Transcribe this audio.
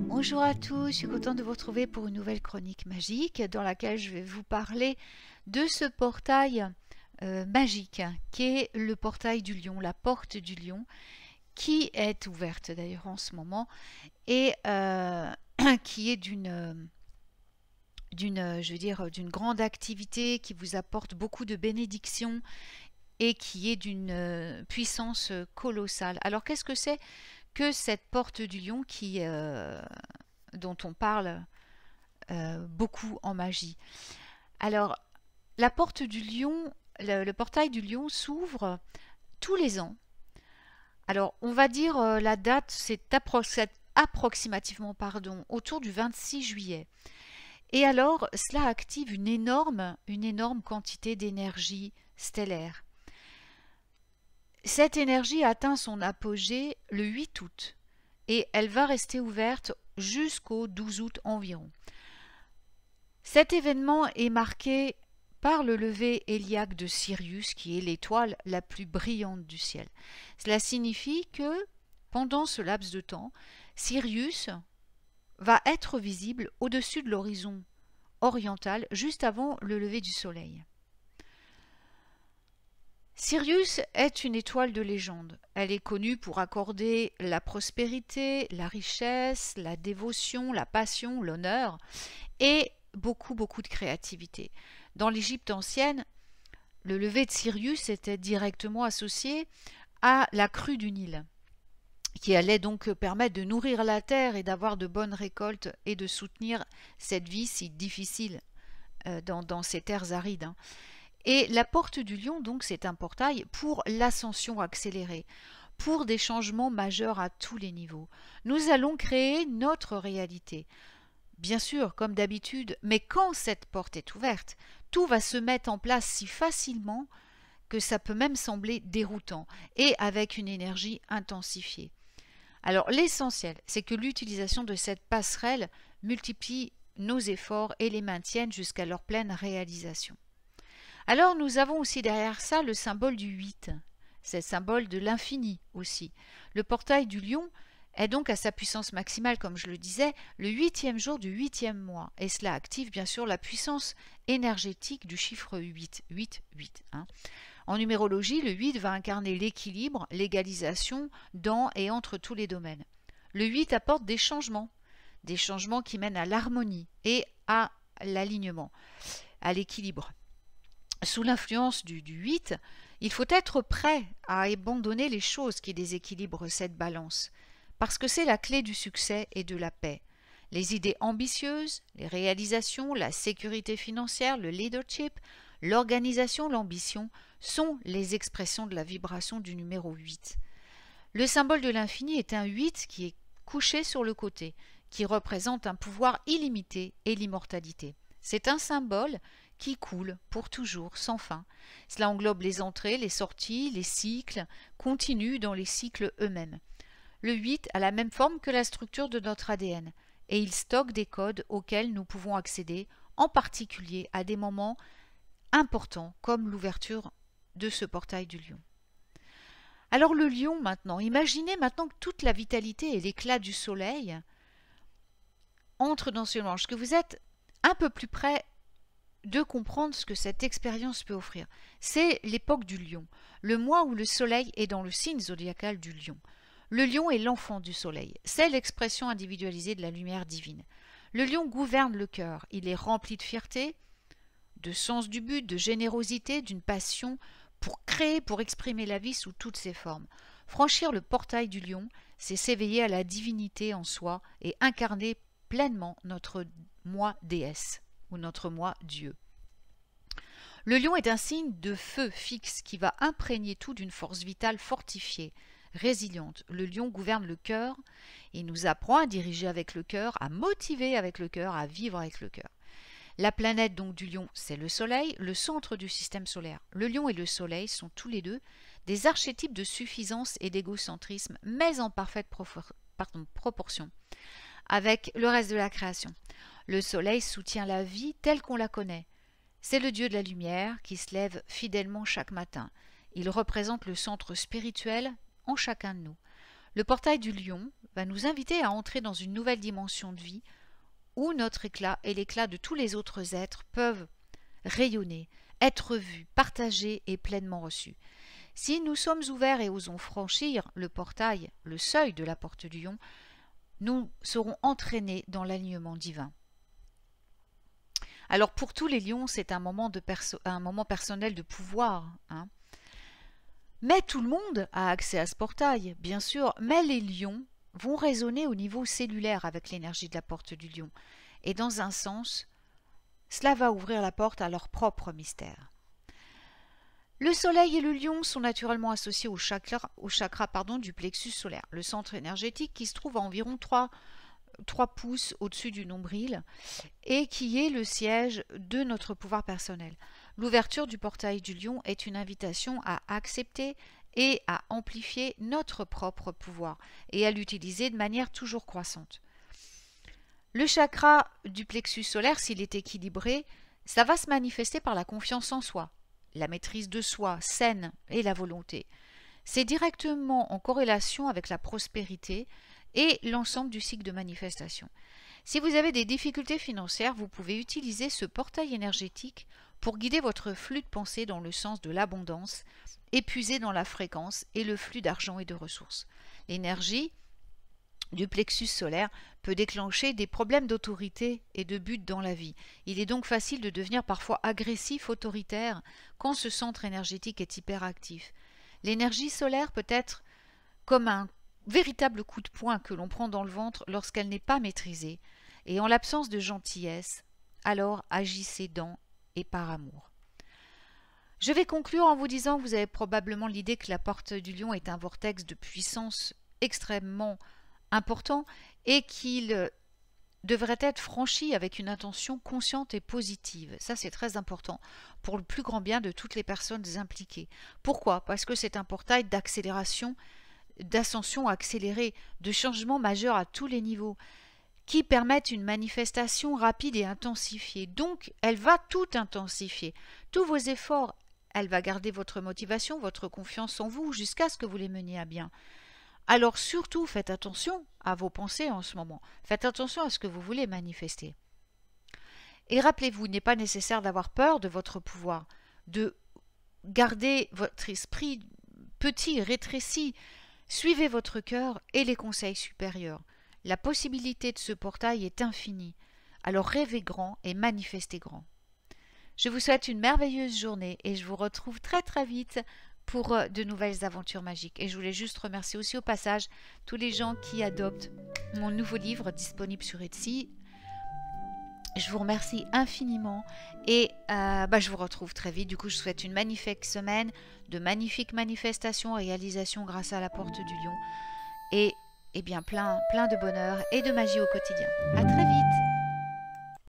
Bonjour à tous, je suis contente de vous retrouver pour une nouvelle chronique magique dans laquelle je vais vous parler de ce portail magique qui est le portail du lion, la porte du lion, qui est ouverte d'ailleurs en ce moment et qui est d'une grande activité, qui vous apporte beaucoup de bénédictions et qui est d'une puissance colossale. Alors qu'est-ce que c'est que cette porte du lion dont on parle beaucoup en magie? Alors, la porte du lion, le portail du lion s'ouvre tous les ans. Alors, on va dire la date, c'est approximativement autour du 26 juillet. Et alors, cela active une énorme quantité d'énergie stellaire. Cette énergie atteint son apogée le 8 août et elle va rester ouverte jusqu'au 12 août environ. Cet événement est marqué par le lever héliaque de Sirius, qui est l'étoile la plus brillante du ciel. Cela signifie que pendant ce laps de temps, Sirius va être visible au-dessus de l'horizon oriental juste avant le lever du soleil. Sirius est une étoile de légende. Elle est connue pour accorder la prospérité, la richesse, la dévotion, la passion, l'honneur et beaucoup de créativité. Dans l'Égypte ancienne, le lever de Sirius était directement associé à la crue du Nil, qui allait donc permettre de nourrir la terre et d'avoir de bonnes récoltes et de soutenir cette vie si difficile dans ces terres arides. Et la porte du lion, donc, c'est un portail pour l'ascension accélérée, pour des changements majeurs à tous les niveaux. Nous allons créer notre réalité. Bien sûr, comme d'habitude, mais quand cette porte est ouverte, tout va se mettre en place si facilement que ça peut même sembler déroutant et avec une énergie intensifiée. Alors l'essentiel, c'est que l'utilisation de cette passerelle multiplie nos efforts et les maintienne jusqu'à leur pleine réalisation. Alors nous avons aussi derrière ça le symbole du 8, c'est le symbole de l'infini aussi. Le portail du lion est donc à sa puissance maximale, comme je le disais, le 8e jour du 8e mois. Et cela active bien sûr la puissance énergétique du chiffre 8, 8, 8. En numérologie, le 8 va incarner l'équilibre, l'égalisation dans et entre tous les domaines. Le 8 apporte des changements qui mènent à l'harmonie et à l'alignement, à l'équilibre. Sous l'influence du 8, il faut être prêt à abandonner les choses qui déséquilibrent cette balance, parce que c'est la clé du succès et de la paix. Les idées ambitieuses, les réalisations, la sécurité financière, le leadership, l'organisation, l'ambition sont les expressions de la vibration du numéro 8. Le symbole de l'infini est un 8 qui est couché sur le côté, qui représente un pouvoir illimité et l'immortalité. C'est un symbole qui coule pour toujours, sans fin. Cela englobe les entrées, les sorties, les cycles, continus dans les cycles eux-mêmes. Le 8 a la même forme que la structure de notre ADN, et il stocke des codes auxquels nous pouvons accéder, en particulier à des moments importants comme l'ouverture de ce portail du lion. Alors le lion maintenant, imaginez maintenant que toute la vitalité et l'éclat du soleil entrent dans ce mélange, que vous êtes un peu plus près de comprendre ce que cette expérience peut offrir. C'est l'époque du lion, le mois où le soleil est dans le signe zodiacal du lion. Le lion est l'enfant du soleil, c'est l'expression individualisée de la lumière divine. Le lion gouverne le cœur, il est rempli de fierté, de sens du but, de générosité, d'une passion pour créer, pour exprimer la vie sous toutes ses formes. Franchir le portail du lion, c'est s'éveiller à la divinité en soi et incarner pleinement notre moi déesse ou notre moi Dieu. Le lion est un signe de feu fixe qui va imprégner tout d'une force vitale fortifiée, résiliente. Le lion gouverne le cœur et nous apprend à diriger avec le cœur, à motiver avec le cœur, à vivre avec le cœur. La planète donc du lion, c'est le soleil, le centre du système solaire. Le lion et le soleil sont tous les deux des archétypes de suffisance et d'égocentrisme, mais en parfaite proportion avec le reste de la création. Le soleil soutient la vie telle qu'on la connaît. C'est le dieu de la lumière qui se lève fidèlement chaque matin. Il représente le centre spirituel en chacun de nous. Le portail du lion va nous inviter à entrer dans une nouvelle dimension de vie où notre éclat et l'éclat de tous les autres êtres peuvent rayonner, être vus, partagés et pleinement reçus. Si nous sommes ouverts et osons franchir le portail, le seuil de la porte du lion, nous serons entraînés dans l'alignement divin. Alors pour tous les lions, c'est un moment personnel de pouvoir, hein. Mais tout le monde a accès à ce portail, bien sûr, mais les lions vont résonner au niveau cellulaire avec l'énergie de la porte du lion. Et dans un sens, cela va ouvrir la porte à leur propre mystère. Le soleil et le lion sont naturellement associés au chakra du plexus solaire, le centre énergétique qui se trouve à environ 3 pouces au-dessus du nombril et qui est le siège de notre pouvoir personnel. L'ouverture du portail du lion est une invitation à accepter et à amplifier notre propre pouvoir et à l'utiliser de manière toujours croissante. Le chakra du plexus solaire, s'il est équilibré, ça va se manifester par la confiance en soi, la maîtrise de soi saine et la volonté. C'est directement en corrélation avec la prospérité et l'ensemble du cycle de manifestation. Si vous avez des difficultés financières, vous pouvez utiliser ce portail énergétique pour guider votre flux de pensée dans le sens de l'abondance, épuiser dans la fréquence et le flux d'argent et de ressources. L'énergie du plexus solaire peut déclencher des problèmes d'autorité et de but dans la vie. Il est donc facile de devenir parfois agressif, autoritaire, quand ce centre énergétique est hyperactif. L'énergie solaire peut être comme un véritable coup de poing que l'on prend dans le ventre lorsqu'elle n'est pas maîtrisée, et en l'absence de gentillesse, alors agissez dans et par amour. Je vais conclure en vous disant que vous avez probablement l'idée que la porte du lion est un vortex de puissance extrêmement important et qu'il devrait être franchi avec une intention consciente et positive. Ça, c'est très important pour le plus grand bien de toutes les personnes impliquées. Pourquoi? Parce que c'est un portail d'accélération, d'ascension accélérée, de changement majeur à tous les niveaux, qui permettent une manifestation rapide et intensifiée. Donc, elle va tout intensifier. Tous vos efforts, elle va garder votre motivation, votre confiance en vous, jusqu'à ce que vous les meniez à bien. Alors surtout, faites attention à vos pensées en ce moment. Faites attention à ce que vous voulez manifester. Et rappelez-vous, il n'est pas nécessaire d'avoir peur de votre pouvoir, de garder votre esprit petit, rétréci. Suivez votre cœur et les conseils supérieurs. La possibilité de ce portail est infinie. Alors rêvez grand et manifestez grand. Je vous souhaite une merveilleuse journée et je vous retrouve très très vite pour de nouvelles aventures magiques. Et je voulais juste remercier aussi au passage tous les gens qui adoptent mon nouveau livre disponible sur Etsy. Je vous remercie infiniment et je vous retrouve très vite. Du coup, je vous souhaite une magnifique semaine, de magnifiques manifestations, réalisations grâce à la porte du lion et bien plein de bonheur et de magie au quotidien. À très vite.